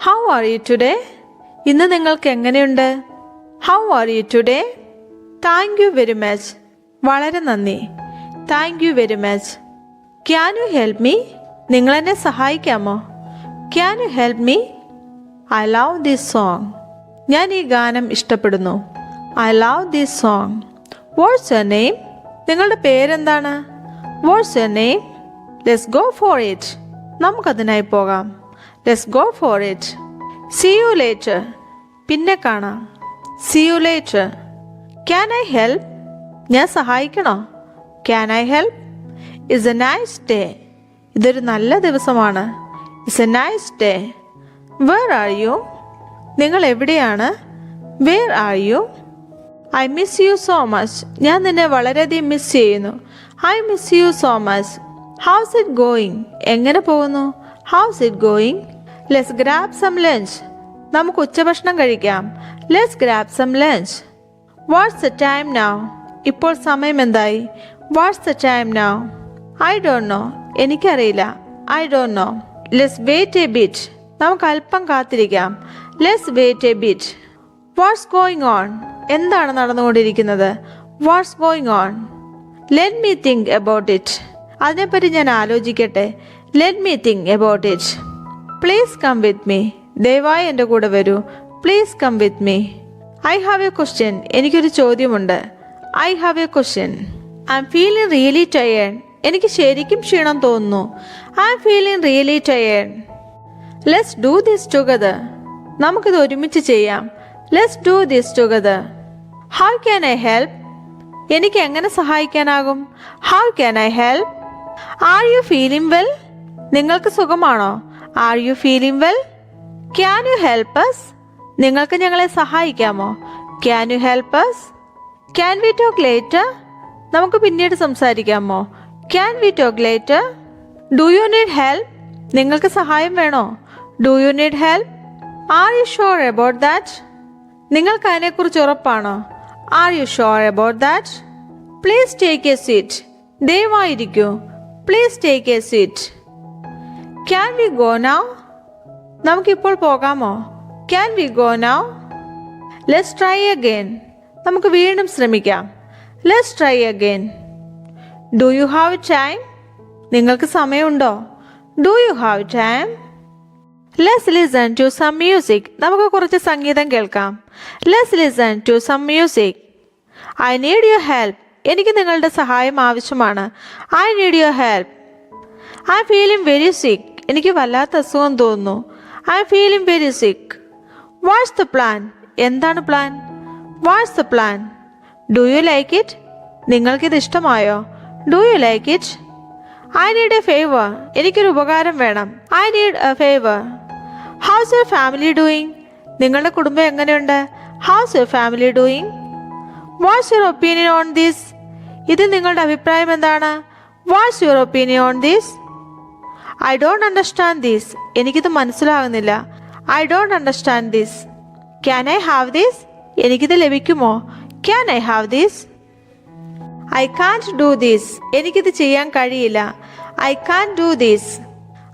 How are you today? ഇന്ന് നിങ്ങൾക്ക് എങ്ങനെയുണ്ട്? How are you today? Thank you very much. വളരെ നന്ദി. Thank you very much. Can you help me? നിങ്ങൾ എന്നെ സഹായിക്കാമോ? Can you help me? I love this song. ഞാൻ ഈ ഗാനം ഇഷ്ടപ്പെടുന്നു. I love this song. What's your name? നിങ്ങളുടെ പേരെന്താണ്? What's your name? Let's go for it. നമുക്കതിനായി പോകാം. Let's go for it. See you later. പിന്നെ കാണാം. See you later. Can I help? ഞാൻ സഹായിക്കണോ? Can I help? It's a nice day. ഇതൊരു നല്ല ദിവസമാണ്. It's a nice day. Where are you? നിങ്ങൾ എവിടെയാണ്? Where are you? I miss you so much. ഞാൻ നിന്നെ വളരെയധികം മിസ് ചെയ്യുന്നു. I miss you so much. How's it going? എങ്ങനെ പോകുന്നു? How's it going? Let's grab some lunch. നമുക്ക് ഉച്ചഭക്ഷണം കഴിക്കാം. Let's grab some lunch. What's the time now? ഇപ്പോൾ സമയം എന്തായി? What's the time now? I don't know. എനിക്കറിയില്ല. I don't know. Let's wait a bit. നമുക്ക് അല്പം കാത്തിരിക്കാം. Let's wait a bit. What's going on? എന്താണ് നടന്നുകൊണ്ടിരിക്കുന്നത്? What's going on? Let me think about it. അതിനെപ്പറ്റി ഞാൻ ആലോചിക്കട്ടെ. Let me think about it. Please come with me. ദയവായി എൻ്റെ കൂടെ വരൂ. Please come with me. I have a question. എനിക്കൊരു ചോദ്യമുണ്ട്. I have a question. I am feeling really tired. എനിക്ക് ശരിക്കും ക്ഷീണം തോന്നുന്നു. I am feeling really tired. Let's do this together. നമുക്കിത് ഒരുമിച്ച് ചെയ്യാം. Let's do this together. How can I help? എനിക്ക് എങ്ങനെ സഹായിക്കാനാകും? How can I help? Are you feeling well? നിങ്ങൾക്ക് സുഖമാണോ? Are you feeling well? Can you help us? നിങ്ങൾക്ക് ഞങ്ങളെ സഹായിക്കാമോ? Can you help us? Can we talk later? നമുക്ക് പിന്നീട് സംസാരിക്കാമോ? Can we talk later? Do you need help? നിങ്ങൾക്ക് സഹായം വേണോ? Do you need help? Are you sure about that? നിങ്ങൾക്ക് അതിനെക്കുറിച്ച് ഉറപ്പാണോ? Are you sure about that? Please take a seat. ദയവായിരിക്കൂ. Please take a seat. Can we go now? നമുക്കിപ്പോൾ പോകാമോ? Can we go now? Let's try again. നമുക്ക് വീണ്ടും ശ്രമിക്കാം. Let's try again. Do you have time? നിങ്ങൾക്ക് സമയമുണ്ടോ? Do you have time? Let's listen to some music. നമുക്ക് കുറച്ച് സംഗീതം കേൾക്കാം. Let's listen to some music. I need your help. എനിക്ക് നിങ്ങളുടെ സഹായം ആവശ്യമാണ്. I need your help. I am feeling very sick. എനിക്ക് വല്ലാത്ത അസുഖം തോന്നുന്നു. I am feeling very sick. What's the plan? എന്താണ് plan? What's the plan? Do you like it? നിങ്ങൾക്കിത് ഇഷ്ടമായോ? Do you like it? I need a favour. എനിക്കൊരു ഉപകാരം വേണം. I need a favour. How's your family doing? നിങ്ങളുടെ കുടുംബം എങ്ങനെയുണ്ട്? How's your family doing? What's your opinion on this? ഇതിൽ നിങ്ങളുടെ അഭിപ്രായം എന്താണ്? Watts your opinion on this? I don't understand this. എനിക്കിത് മനസ്സിലാകുന്നില്ല. I don't understand this. Can I have this? എനിക്കിത് ലഭിക്കുമോ? Can I have this? I can't do this. എനിക്കിത് ചെയ്യാൻ കഴിയില്ല. I can't do this.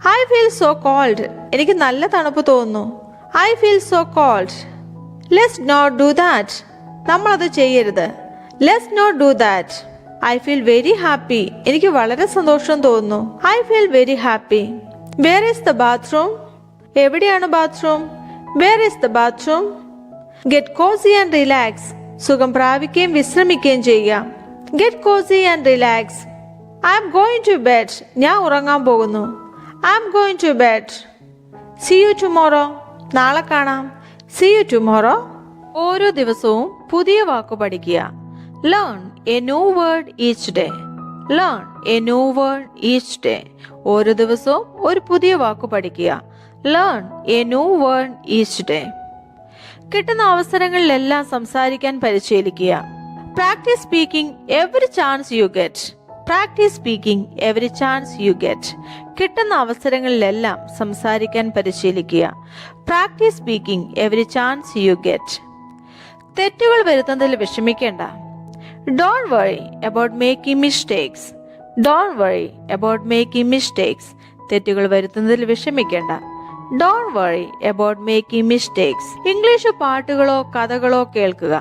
I feel so cold. എനിക്ക് നല്ല തണുപ്പ് തോന്നുന്നു. I feel so cold. Let's not do that. നമ്മളത് ചെയ്യരുത്. Let's not do that. I feel very happy. എനിക്ക് വളരെ സന്തോഷം തോന്നുന്നു. I feel very happy. Where is the bathroom? എവിടെയാണ് bathroom? Where is the bathroom? Get cosy and relax. സുഖം പ്രാപിക്കുകയും വിശ്രമിക്കുകയും ചെയ്യുക. Get cosy and relax. I am going to bed. ഞാൻ ഉറങ്ങാൻ പോകുന്നു. I am going to bed. See you tomorrow. നാളെ കാണാം. See you tomorrow. ഓരോ ദിവസവും പുതിയ വാക്ക് പഠിക്കുക. Learn a new word each day. Learn a new word each day. ഓരോ ദിവസവും ഒരു പുതിയ വാക്ക് പഠിക്കുക. Learn a new word each day. കിട്ടുന്ന അവസരങ്ങളിലെല്ലാം സംസാരിക്കാൻ പരിശീലിക്കുക. Practice speaking every chance you get. Practice speaking every chance you get. കിട്ടുന്ന അവസരങ്ങളിലെല്ലാം സംസാരിക്കാൻ പരിശീലിക്കുക. Practice speaking every chance you get. തെറ്റുകൾ വരുത്തുന്നതിൽ വിഷമിക്കേണ്ട. Don't worry about making mistakes. Don't worry about making mistakes. തെറ്റുകൾ വരുത്തുന്നതിൽ വിഷമിക്കേണ്ട. Don't worry about making mistakes. English പാട്ടുകളോ കഥകളോ കേൾക്കുക.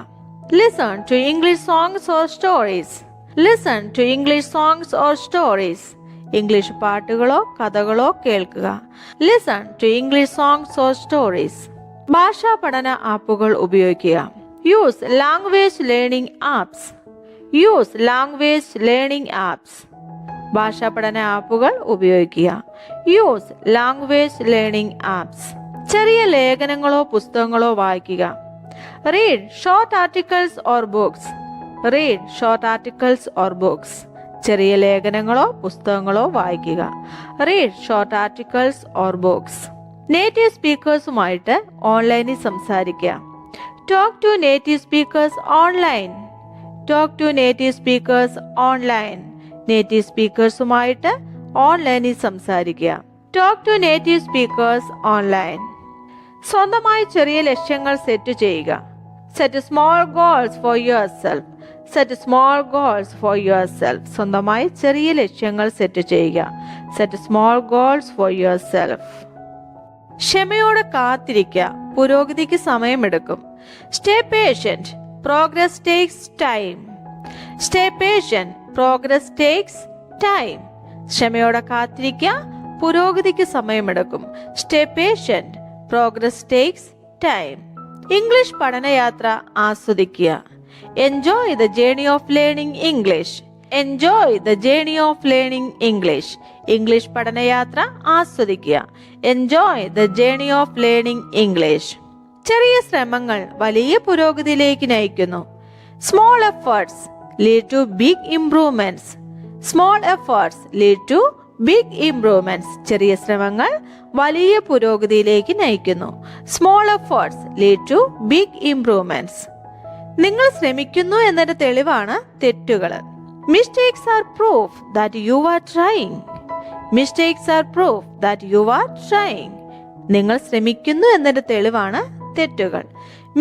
Listen to English songs or stories. Listen to English songs or stories. English പാട്ടുകളോ കഥകളോ കേൾക്കുക. Listen to English songs or stories. ഭാഷാ പഠന ആപ്പുകൾ ഉപയോഗിക്കുക. Use language learning apps. Use language learning apps. ഭാഷാ പഠന ആപ്പുകൾ ഉപയോഗിക്കുക. Use language learning apps. ചെറിയ ലേഖനങ്ങളോ പുസ്തകങ്ങളോ വായിക്കുക. Read short articles or books. Read short articles or books. ചെറിയ ലേഖനങ്ങളോ പുസ്തകങ്ങളോ വായിക്കുക. Read short articles or books. Native സ്പീക്കേഴ്സുമായിട്ട് ഓൺലൈനിൽ സംസാരിക്കുക. Talk to native speakers online. Talk to native speakers online. Native സ്പീക്കേഴ്സുമായിട്ട് ഓൺലൈനിൽ സംസാരിക്കുക. Talk to native speakers online. സ്വന്തമായി ചെറിയ ലക്ഷ്യങ്ങൾ സെറ്റ് ചെയ്യുക. Set small goals for yourself. Set small goals for yourself. സ്വന്തമായി ചെറിയ ലക്ഷ്യങ്ങൾ സെറ്റ് ചെയ്യുക. Set small goals for yourself. ക്ഷമയോടെ കാത്തിരിക്കുക. പുരോഗതിക്ക് സമയമെടുക്കും. Stay patient. Progress takes time. Stay patient. Progress takes time. ക്ഷമയോടെ കാത്തിരിക്കുക. പുരോഗതിക്ക് സമയമെടുക്കും. Stay patient. Progress takes time. English പഠനയാത്ര ആസ്വദിക്കുക. Enjoy the journey of learning English. Enjoy the journey of learning English. English പഠനയാത്ര ആസ്വദിക്കുക. Enjoy the journey of learning English. ചെറിയ ശ്രമങ്ങൾ വലിയ പുരോഗതിയിലേക്ക് നയിക്കുന്നു. Small efforts lead to big improvements. Small efforts lead to big improvements. ചെറിയ ശ്രമങ്ങൾ വലിയ പുരോഗതിയിലേക്ക് നയിക്കുന്നു. Small efforts lead to big improvements. നിങ്ങൾ ശ്രമിക്കുന്നു എന്നതിന്റെ തെളിവാണ് തെറ്റുകൾ. Mistakes are proof that you are trying. Mistakes are proof that you are trying. നിങ്ങൾ ശ്രമിക്കുന്നു എന്നതിന്റെ തെളിവാണ് തെറ്റുകൾ.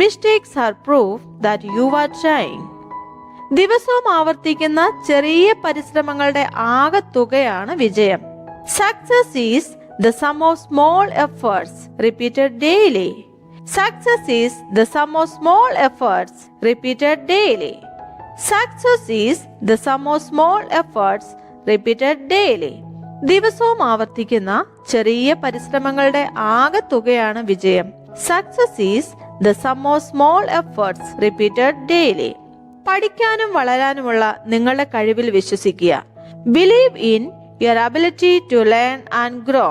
Mistakes are proof that you are trying. ദിവസവും ആവർത്തിക്കുന്ന ചെറിയ പരിശ്രമങ്ങളുടെ ആകെത്തുകയാണ് വിജയം. Success is the sum of small efforts repeated daily. Success is the sum of small efforts repeated daily. Success is the sum of small efforts repeated daily. ദിവസവും ആവർത്തിക്കുന്ന ചെറിയ പരിശ്രമങ്ങളുടെ ആകെത്തുകയാണ് വിജയം. Success is the sum of small efforts repeated daily. പഠിക്കാനും വളരാനുമുള്ള നിങ്ങളുടെ കഴിവിൽ വിശ്വസിക്കുക. Believe in your ability to learn and grow.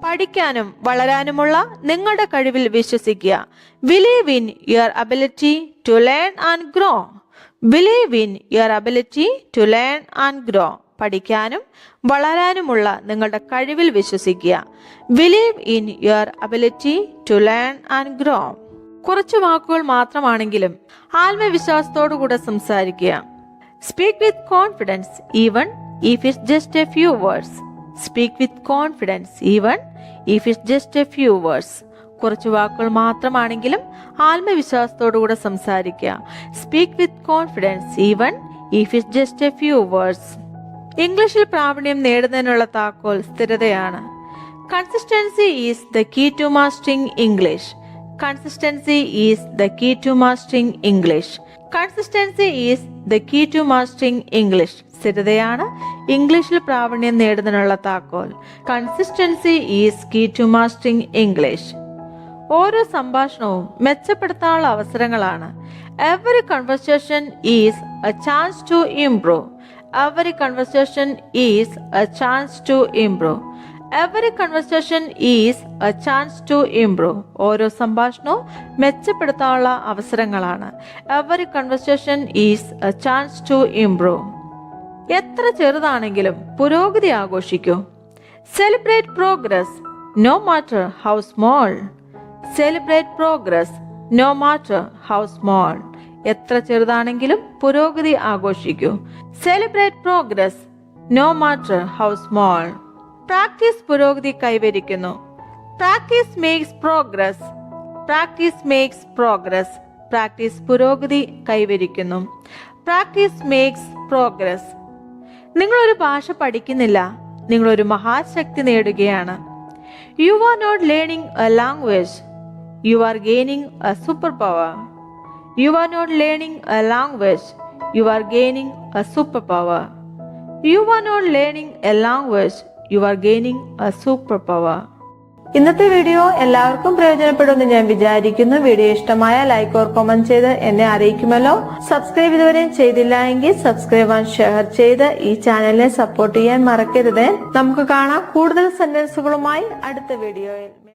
പഠിക്കാനും വളരാനുമുള്ള നിങ്ങളുടെ കഴിവിൽ വിശ്വസിക്കുക. Believe in your ability to learn and grow. Believe in your ability to learn and grow. പഠിക്കാനും വളരാനുമുള്ള നിങ്ങളുടെ കഴിവിൽ വിശ്വസിക്കുക. Believe in your ability to learn and grow. കുറച്ച് വാക്കുകൾ മാത്രമാണെങ്കിലും ആത്മവിശ്വാസത്തോടുകൂടെ സംസാരിക്കുക. Speak with confidence even if it's just a few words. Speak with confidence even if it's just a few words. കുറച്ച് വാക്കുകൾ മാത്രമാണെങ്കിലും ആത്മവിശ്വാസത്തോടുകൂടെ സംസാരിക്കുക. Speak with confidence even if it's just a few words. ഇംഗ്ലീഷിൽ പ്രാവീണ്യം നേടുന്നതിനുള്ള താക്കോൽ സ്ഥിരതയാണ്. Consistency is the key to mastering English. Consistency is the key to mastering English. Consistency is the key to mastering English. സ്ഥിരതയാണ് ഇംഗ്ലീഷിൽ പ്രാവീണ്യം നേടുന്നതിനുള്ള താക്കോൽ. Consistency is key to mastering English. ഓരോ സംഭാഷണവും മെച്ചപ്പെടുത്താനുള്ള അവസരങ്ങളാണ്. Every conversation is a chance to improve. Every conversation is a chance to improve. Every conversation is a chance to improve. ഓരോ സംഭാഷണവും മെച്ചപ്പെടുത്താനുള്ള അവസരങ്ങളാണ്. Every conversation is a chance to improve. എത്ര ചെറുതാണെങ്കിലും പുരോഗതി ആഘോഷിക്കൂ. Celebrate progress no matter how small. Celebrate progress no matter how small. എത്ര ചെറുതാണെങ്കിലും പുരോഗതി ആഘോഷിക്കൂ. Celebrate progress no matter how small. Practice പുരോഗതി കൈവരിക്കുന്നു. Practice makes progress. Practice makes progress. Practice പുരോഗതി കൈവരിക്കുന്നു. Practice makes progress. നിങ്ങളൊരു ഭാഷ പഠിക്കുന്നില്ല, നിങ്ങളൊരു മഹാശക്തി നേടുകയാണ്. You are not learning a language. You are gaining a superpower. You are not learning a language. You are gaining a superpower. You are not learning a language. You are gaining a superpower. ഇന്നത്തെ video എല്ലാവർക്കും പ്രയോജനപ്പെടുമെന്ന് ഞാൻ വിചാരിക്കുന്നു. Video ഇഷ്ടമായ like or comment ചെയ്ത് എന്നെ അറിയിക്കുമല്ലോ. Subscribe ഇതുവരെയും ചെയ്തില്ല എങ്കിൽ സബ്സ്ക്രൈബ് ആൻഡ് ഷെയർ ചെയ്ത് ഈ ചാനലിനെ സപ്പോർട്ട് ചെയ്യാൻ മറക്കരുത്. നമുക്ക് കാണാം കൂടുതൽ സെന്റൻസുകളുമായി അടുത്ത വീഡിയോയിൽ.